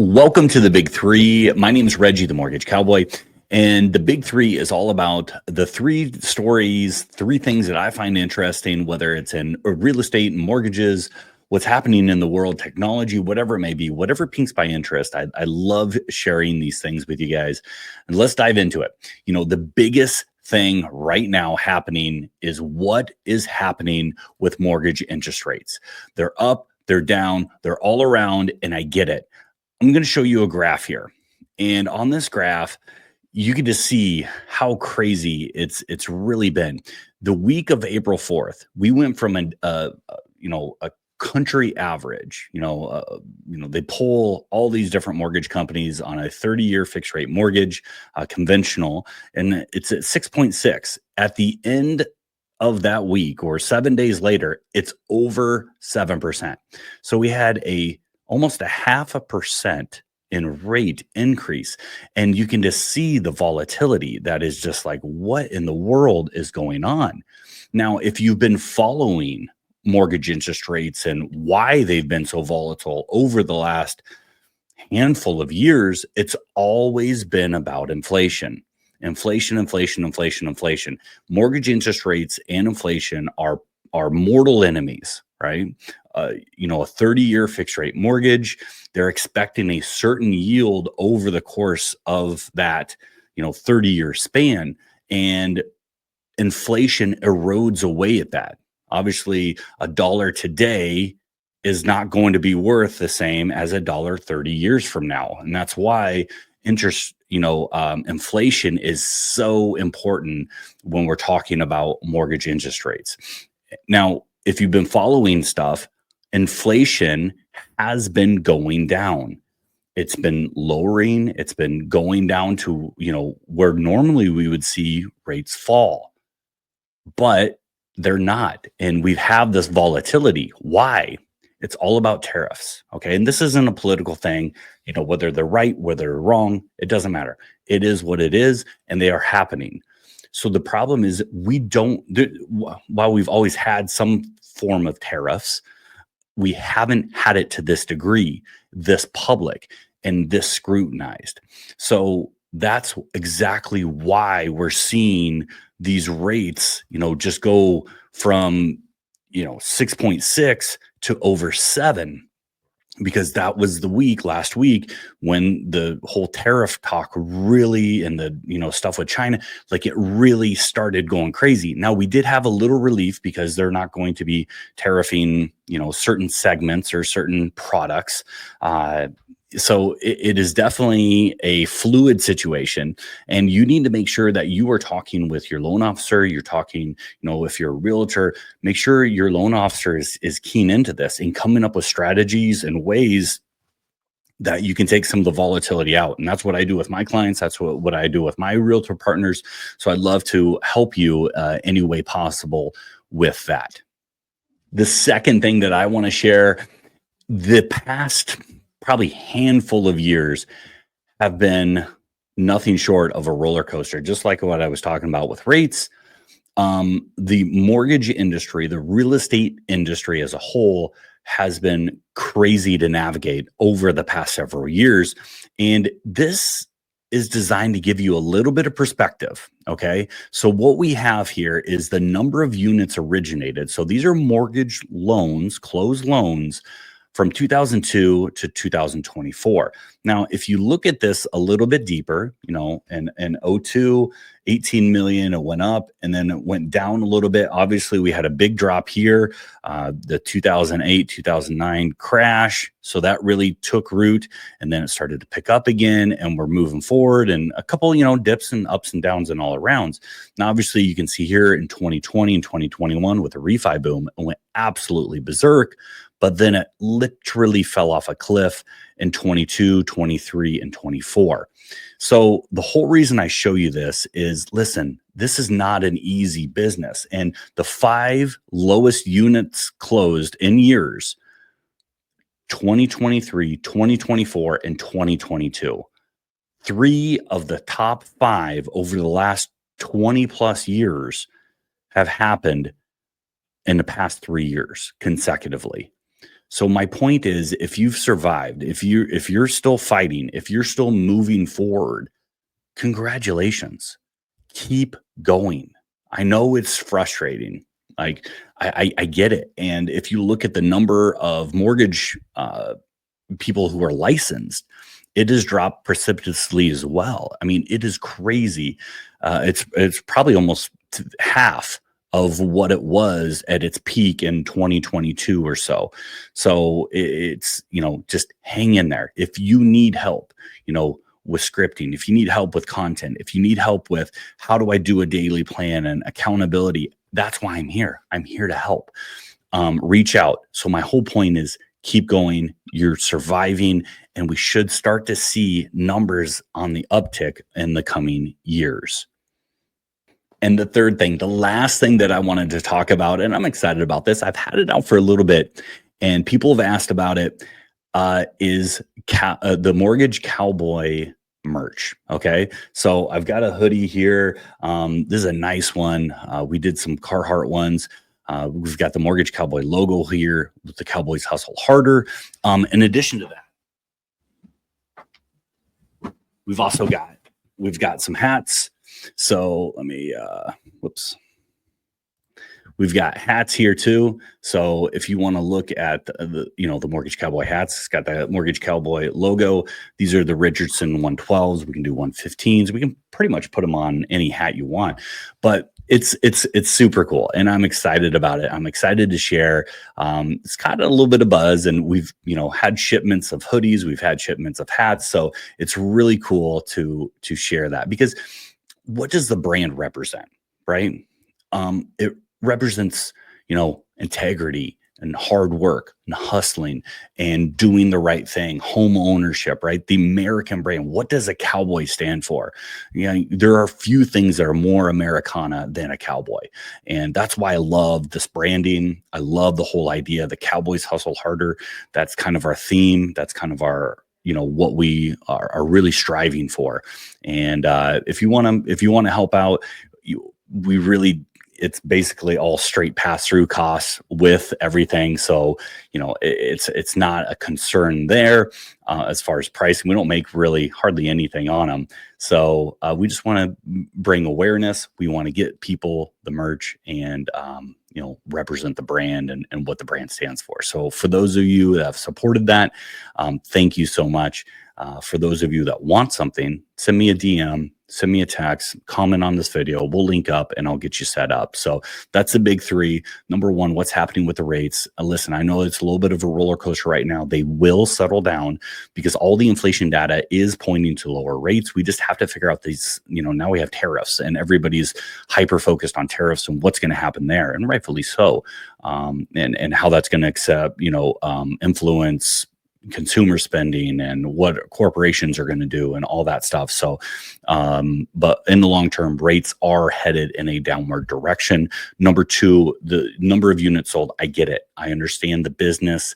Welcome to the Big Three. My name is Reggie, the Mortgage Cowboy. And the Big Three is all about the three stories, three things that I find interesting, whether it's in real estate and mortgages, what's happening in the world, technology, whatever it may be, whatever piques my interest. I love sharing these things with you guys. And let's dive into it. The biggest thing right now happening is what is happening with mortgage interest rates. They're up, they're down, they're all around, and I get it. I'm going to show you a graph here. And on this graph, you can just see how crazy it's really been. The week of April 4th, we went from a country average. They poll all these different mortgage companies on a 30-year fixed rate mortgage, conventional, and it's at 6.6. At the end of that week, or 7 days later, it's over 7%. So we had almost a 0.5% in rate increase. And you can just see the volatility that is just like, what in the world is going on? Now, if you've been following mortgage interest rates and why they've been so volatile over the last handful of years, it's always been about inflation. Inflation. Mortgage interest rates and inflation are mortal enemies, right? A 30-year fixed rate mortgage, they're expecting a certain yield over the course of that, 30-year span. And inflation erodes away at that. Obviously, a dollar today is not going to be worth the same as a dollar 30 years from now. And that's why inflation is so important when we're talking about mortgage interest rates. Now, if you've been following stuff, inflation has been going down. It's been lowering. It's been going down to, where normally we would see rates fall, but they're not. And we have this volatility. Why? It's all about tariffs. Okay. And this isn't a political thing, whether they're right, whether they're wrong, it doesn't matter. It is what it is, and they are happening. So the problem is while we've always had some form of tariffs, we haven't had it to this degree, this public, and this scrutinized. So that's exactly why we're seeing these rates, just go from, 6.6 to over 7. Because that was the last week when the whole tariff talk really, and the, stuff with China, like it really started going crazy. Now we did have a little relief because they're not going to be tariffing, certain segments or certain products. So it is definitely a fluid situation, and you need to make sure that you are talking with your loan officer. You're talking, if you're a realtor, make sure your loan officer is keen into this and coming up with strategies and ways that you can take some of the volatility out. And that's what I do with my clients. That's what I do with my realtor partners. So I'd love to help you any way possible with that. The second thing that I want to share, the past probably handful of years have been nothing short of a roller coaster, just like what I was talking about with rates. The mortgage industry, the real estate industry as a whole, has been crazy to navigate over the past several years. And this is designed to give you a little bit of perspective. Okay. So what we have here is the number of units originated. So these are mortgage loans, closed loans, from 2002 to 2024. Now, if you look at this a little bit deeper, in 02, 18 million, it went up and then it went down a little bit. Obviously, we had a big drop here, the 2008, 2009 crash. So that really took root, and then it started to pick up again, and we're moving forward, and a couple, dips and ups and downs and all arounds. Now, obviously, you can see here in 2020 and 2021 with the refi boom, it went absolutely berserk. But then it literally fell off a cliff in 22, 23, and 24. So the whole reason I show you this is, listen, this is not an easy business. And the 5 lowest units closed in years, 2023, 2024, and 2022. 3 of the top 5 over the last 20 plus years have happened in the past 3 years consecutively. So my point is, if you've survived, if you're still fighting, if you're still moving forward, congratulations. Keep going. I know it's frustrating. Like I get it. And if you look at the number of mortgage people who are licensed, it has dropped precipitously as well. I mean, it is crazy. It's probably almost half of what it was at its peak in 2022 or so. So it's, just hang in there. If you need help, with scripting, if you need help with content, if you need help with how do I do a daily plan and accountability, that's why I'm here. I'm here to help. Reach out. So my whole point is keep going. You're surviving, and we should start to see numbers on the uptick in the coming years. And the third thing, the last thing that I wanted to talk about, and I'm excited about this. I've had it out for a little bit, and people have asked about it. Is the Mortgage Cowboy merch. Okay. So I've got a hoodie here. This is a nice one. We did some Carhartt ones. We've got the Mortgage Cowboy logo here with the Cowboys Hustle Harder. In addition to that, we've got some hats. So let me, whoops. We've got hats here too. So if you want to look at the Mortgage Cowboy hats, it's got the Mortgage Cowboy logo. These are the Richardson 112s. We can do 115s. We can pretty much put them on any hat you want. But it's super cool, and I'm excited about it. I'm excited to share. It's got a little bit of buzz, and we've had shipments of hoodies. We've had shipments of hats. So it's really cool to share that, because what does the brand represent, right? It represents, integrity and hard work and hustling and doing the right thing, home ownership, right? The American brand. What does a cowboy stand for? There are few things that are more Americana than a cowboy. And that's why I love this branding. I love the whole idea. The Cowboys Hustle Harder. That's kind of our theme. That's kind of our, what we are really striving for. And if you want to help out, we really, it's basically all straight pass-through costs with everything. So, it's not a concern there as far as pricing. We don't make really hardly anything on them. So we just want to bring awareness. We want to get people the merch and, represent the brand and what the brand stands for. So for those of you that have supported that, thank you so much. For those of you that want something, send me a DM, send me a text, comment on this video. We'll link up and I'll get you set up. So that's the big three. Number one, what's happening with the rates? Listen, I know it's a little bit of a roller coaster right now. They will settle down because all the inflation data is pointing to lower rates. We just have to figure out these, now we have tariffs and hyper focused on tariffs and what's going to happen there. And rightfully so. And how that's going to influence consumer spending and what corporations are going to do and all that stuff. So, but in the long term, rates are headed in a downward direction. Number two, the number of units sold. I get it. I understand the business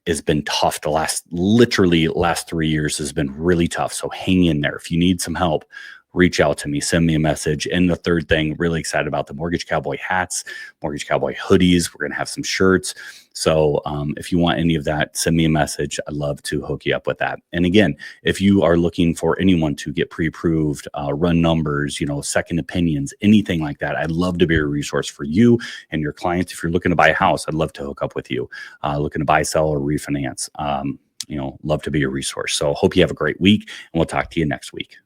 has been tough. The last 3 years has been really tough. So hang in there. If you need some help, reach out to me, send me a message. And the third thing, really excited about the Mortgage Cowboy hats, Mortgage Cowboy hoodies. We're going to have some shirts. So if you want any of that, send me a message. I'd love to hook you up with that. And again, if you are looking for anyone to get pre-approved, run numbers, second opinions, anything like that, I'd love to be a resource for you and your clients. If you're looking to buy a house, I'd love to hook up with you. Looking to buy, sell, or refinance, love to be a resource. So hope you have a great week, and we'll talk to you next week.